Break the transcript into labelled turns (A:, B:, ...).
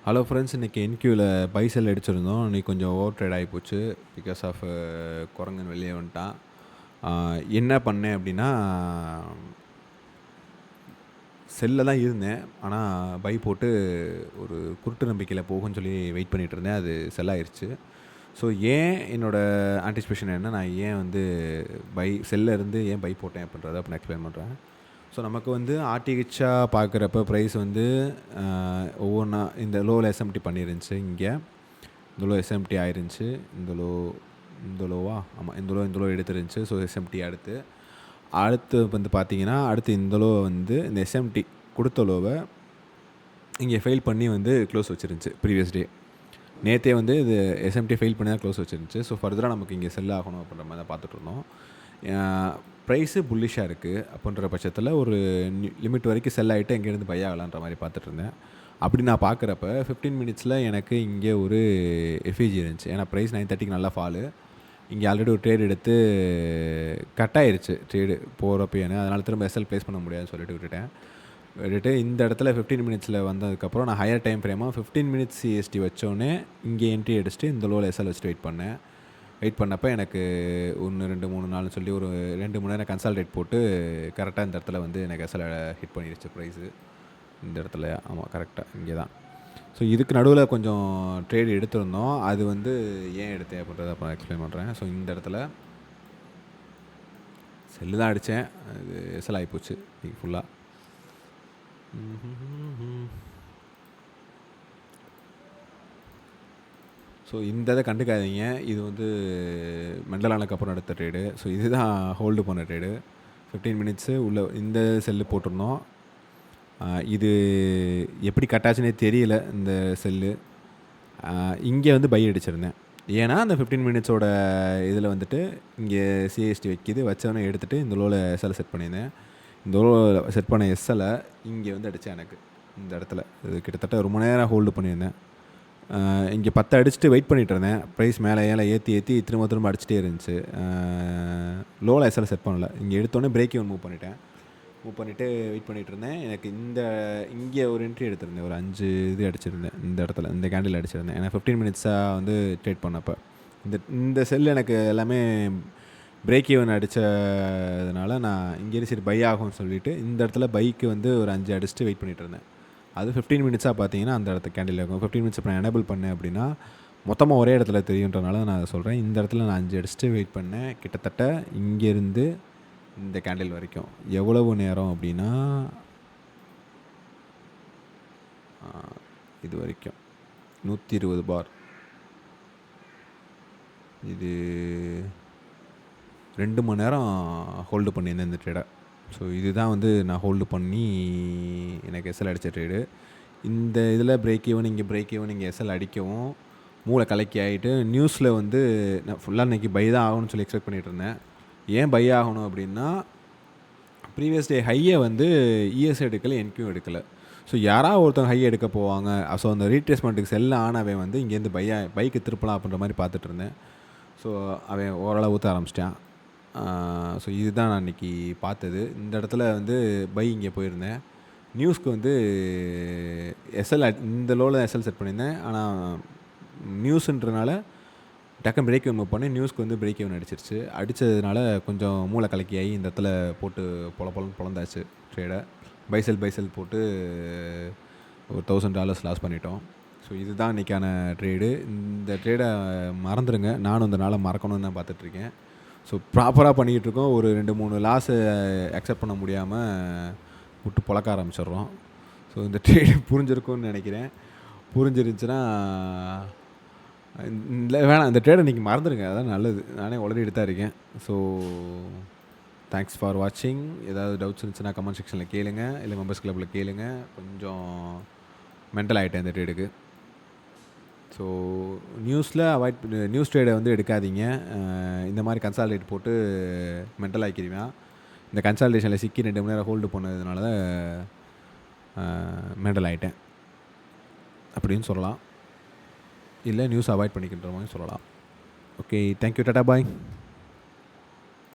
A: Hello friends, இன்றைக்கி என்கியூவில் by செல் அடிச்சிருந்தோம். இன்றைக்கி கொஞ்சம் ஓவர் ட்ரேட் ஆகி போச்சு. பிகாஸ் ஆஃப் குரங்கன் வெளியே வந்துட்டான். என்ன பண்ணேன் அப்படின்னா, செல்லில் தான் இருந்தேன். ஆனால் பை போட்டு ஒரு குருட்டு நம்பிக்கையில் போகும்னு சொல்லி வெயிட் பண்ணிகிட்டு இருந்தேன். அது செல் ஆயிடுச்சு. ஸோ ஏன் என்னோடய ஆன்டிசிபேஷன் என்ன, நான் ஏன் வந்து செல்லில் இருந்து ஏன் பை போட்டேன் அப்படின்றத அப்போ நான் எக்ஸ்பிளைன் பண்ணுறேன். ஸோ நமக்கு வந்து ஆர்டிஹெச்சாக பார்க்குறப்ப ப்ரைஸ் வந்து ஒவ்வொன்றா இந்த லோவில் எஸ்எம்டி பண்ணிருந்துச்சு. இங்கே இந்த லோ எஸ்எம்டி ஆயிருந்துச்சு. இந்த லோவா ஆமாம், இந்த லோ எடுத்துருந்துச்சு. ஸோ எஸ்எம்டி அடுத்து வந்து பார்த்தீங்கன்னா, அடுத்து இந்த லோ வந்து இந்த எஸ்எம்டி கொடுத்த லோவை இங்கே ஃபெயில் பண்ணி வந்து க்ளோஸ் வச்சுருந்துச்சு. ப்ரீவியஸ் டே நேற்றே வந்து இது எஸ்எம்டி ஃபெயில் பண்ணி தான் க்ளோஸ் வச்சுருந்துச்சு. ஸோ ஃபர்தராக நமக்கு இங்கே செல் ஆகணும் அப்படின்ற மாதிரி தான் பார்த்துட்ருந்தோம். ப்ரைஸு புல்லிஷாக இருக்குது அப்படின்ற பட்சத்தில் ஒரு லிமிட் வரைக்கும் செல் ஆகிட்டு எங்கேருந்து பை ஆகலான்ற மாதிரி பார்த்துட்ருந்தேன். அப்படி நான் பார்க்குறப்ப 15 மினிட்ஸில் எனக்கு இங்கே ஒரு எஃபிஜி இருந்துச்சு. ஏன்னா ப்ரைஸ் 9:30க்கு நல்லா ஃபாலு. இங்கே ஆல்ரெடி ஒரு ட்ரேட் எடுத்து கட் ஆயிடுச்சு ட்ரேடு போகிறப்பேன்னு. அதனால் திரும்ப எஸ்எல் ப்ளேஸ் பண்ண முடியாதுன்னு சொல்லிட்டு விட்டுட்டு இந்த இடத்துல 15 மினிட்ஸில் வந்ததுக்கப்புறம் நான் ஹையர் டைம் ஃப்ரேமாக 15 மினிட்ஸ் சிஎஸ்டி வச்சோடனே இங்கே என்ட்ரி அடிச்சுட்டு இந்த லோவில் எஸ்எல் வச்சுட்டு வெயிட் பண்ணப்போ எனக்கு 1 2 3 4 சொல்லி ஒரு 2 மணி நேரம் கன்சால்டேட் போட்டு கரெக்டாக இந்த இடத்துல வந்து எனக்கு எஸ்எல் ஹிட் பண்ணிடுச்சு ப்ரைஸு. இந்த இடத்துல ஆமாம், கரெக்டாக இங்கே தான். ஸோ இதுக்கு நடுவில் கொஞ்சம் ட்ரேட் எடுத்திருந்தோம். அது வந்து ஏன் எடுத்தேன் அப்படின்றத அப்புறம் எக்ஸ்பிளைன் பண்ணுறேன். ஸோ இந்த இடத்துல செல்லு தான் அடித்தேன், அது எஸ்எல் ஆகிப்போச்சு இது ஃபுல்லாக. ஸோ இந்த இதை கண்டுக்காதீங்க. இது வந்து மெண்டலானதுக்கப்புறம் எடுத்த ட்ரேடு. ஸோ இதுதான் ஹோல்டு பண்ண ட்ரேடு. 15 மினிட்ஸு உள்ள இந்த செல்லு போட்டிருந்தோம். இது எப்படி கட்டாச்சுன்னே தெரியல இந்த செல்லு. இங்கே வந்து பை அடிச்சிருந்தேன். ஏன்னா அந்த 15 மினிட்ஸோட இதில் வந்துட்டு இங்கே சிஎஸ்டி வச்சவனே எடுத்துகிட்டு இந்த லோவில் எஸ்எல் செட் பண்ணியிருந்தேன். இந்த லோவில் செட் பண்ண எஸ்எல்லை இங்கே வந்து அடித்தேன். எனக்கு இந்த இடத்துல இது கிட்டத்தட்ட ரொம்ப நேரம் ஹோல்டு பண்ணியிருந்தேன். இங்கே 10 அடிச்சுட்டு வெயிட் பண்ணிகிட்டு இருந்தேன். ப்ரைஸ் மேலே ஏற்றி திரும்ப அடிச்சுட்டே இருந்துச்சு. லோவில் எஸ்எல் செட் பண்ணல. இங்கே எடுத்தோடனே பிரேக் ஈவன் மூவ் பண்ணிவிட்டு வெயிட் பண்ணிகிட்டு இருந்தேன். எனக்கு இங்கே ஒரு என்ட்ரி எடுத்திருந்தேன். ஒரு 5 இது அடிச்சிருந்தேன் இந்த இடத்துல, இந்த கேண்டில் அடிச்சிருந்தேன். ஏன்னா 15 மினிட்ஸாக வந்து ட்ரேட் பண்ணப்போ இந்த செல் எனக்கு எல்லாமே பிரேக் ஈவன் அடித்ததுனால நான் இங்கேருந்து சரி பை ஆகும்னு சொல்லிவிட்டு இந்த இடத்துல பைக்கு வந்து ஒரு 5 அடிச்சுட்டு வெயிட் பண்ணிகிட்டு இருந்தேன். அது 15 மினிட்ஸாக பார்த்தீங்கன்னா அந்த இடத்த கேண்டில் இருக்கும். 15 மினிட்ஸ் இப்போ நான் எனேபிள் பண்ணேன் அப்படின்னா மொத்தமாக ஒரே இடத்துல தெரியுன்றனால நான் அதை சொல்கிறேன். இந்த இடத்துல நான் 5 அடிச்சுட்டு வெயிட் பண்ணேன். கிட்டத்தட்ட இங்கேருந்து இந்த கேண்டில் வரைக்கும் எவ்வளவு நேரம் அப்படின்னா இது வரைக்கும் 120 பார். இது 2 மணி நேரம் ஹோல்டு பண்ணியிருந்தேன் இந்த ட்ரேடை. ஸோ இதுதான் வந்து நான் ஹோல்டு பண்ணி எனக்கு எஸ்எல் அடித்த ட்ரேடு. இந்த இதில் பிரேக் ஈவன் இங்கே எஸ்எல் அடிக்கவும் மூளை கலக்கி ஆகிட்டு நியூஸில் வந்து நான் ஃபுல்லாக இன்றைக்கி பை தான் ஆகணும்னு சொல்லி எக்ஸ்பெக்ட் பண்ணிகிட்டு இருந்தேன். ஏன் பை ஆகணும் அப்படின்னா ப்ரீவியஸ் டே ஹையை வந்து இஎஸ் எடுக்கலை, என்கியூ எடுக்கலை. ஸோ யாராவது ஒருத்தவங்க ஹையை எடுக்க போவாங்க. ஸோ அந்த ரீட்ரேஸ்மெண்ட்டுக்கு செல்ல ஆனவன் வந்து இங்கேருந்து பைக்கு திருப்பலாம் அப்படின்ற மாதிரி பார்த்துட்டு இருந்தேன். ஸோ அவன் ஓரளவு ஊற்ற ஆரம்பிச்சிட்டான். ஸோ இதுதான் நான் இன்றைக்கி பார்த்தது. இந்த இடத்துல வந்து பை இங்கே போயிருந்தேன். நியூஸ்க்கு வந்து எஸ்எல் இந்த லோவில் எஸ்எல் செட் பண்ணியிருந்தேன். ஆனால் நியூஸுன்றனால டக்குன்னு பிரேக் ஈவன் மூவ் பண்ணி நியூஸ்க்கு வந்து பிரேக் ஈவன் அடித்ததுனால கொஞ்சம் மூளை கலக்கியாகி இந்த இடத்துல போட்டு பொழந்தாச்சு ட்ரேடை. பைசெல் போட்டு ஒரு $1000 லாஸ் பண்ணிட்டோம். ஸோ இதுதான் இன்றைக்கான ட்ரேடு. இந்த ட்ரேடை மறந்துடுங்க. நானும் இந்த நாளை மறக்கணும்னு தான் பார்த்துட்ருக்கேன். ஸோ ப்ராப்பராக பண்ணிக்கிட்டு இருக்கோம். ஒரு 2-3 லாஸை அக்செப்ட் பண்ண முடியாமல் விட்டு பொழக்க ஆரம்பிச்சிடுறோம். ஸோ இந்த ட்ரேடு புரிஞ்சிருக்கும்னு நினைக்கிறேன். புரிஞ்சிருந்துச்சுன்னா வேணாம், இந்த ட்ரேடை இன்றைக்கி மறந்துடுங்க. அதான் நல்லது. நானே ஆல்ரெடி எடுத்தா இருக்கேன். ஸோ தேங்க்ஸ் ஃபார் வாட்சிங். ஏதாவது டவுட்ஸ் இருந்துச்சுன்னா கமெண்ட் செக்ஷனில் கேளுங்க, இல்லை மெம்பர்ஸ் கிளப்பில் கேளுங்க. கொஞ்சம் மென்டல் ஆகிட்டேன் இந்த ட்ரேடுக்கு. ஸோ நியூஸ் ட்ரேடை வந்து எடுக்காதீங்க. இந்த மாதிரி கன்சால்டேட் போட்டு மென்டல் ஆக்கிடுவேன். இந்த கன்சால்டேஷனில் சிக்கி 2 மணி நேரம் ஹோல்டு பண்ணதுனால தான் மென்டல் ஆகிட்டேன் அப்படின்னு சொல்லலாம். இல்லை நியூஸ் அவாய்ட் பண்ணிக்கின்ற மாதிரி சொல்லலாம். ஓகே, தேங்க்யூ, டாடா, பாய்.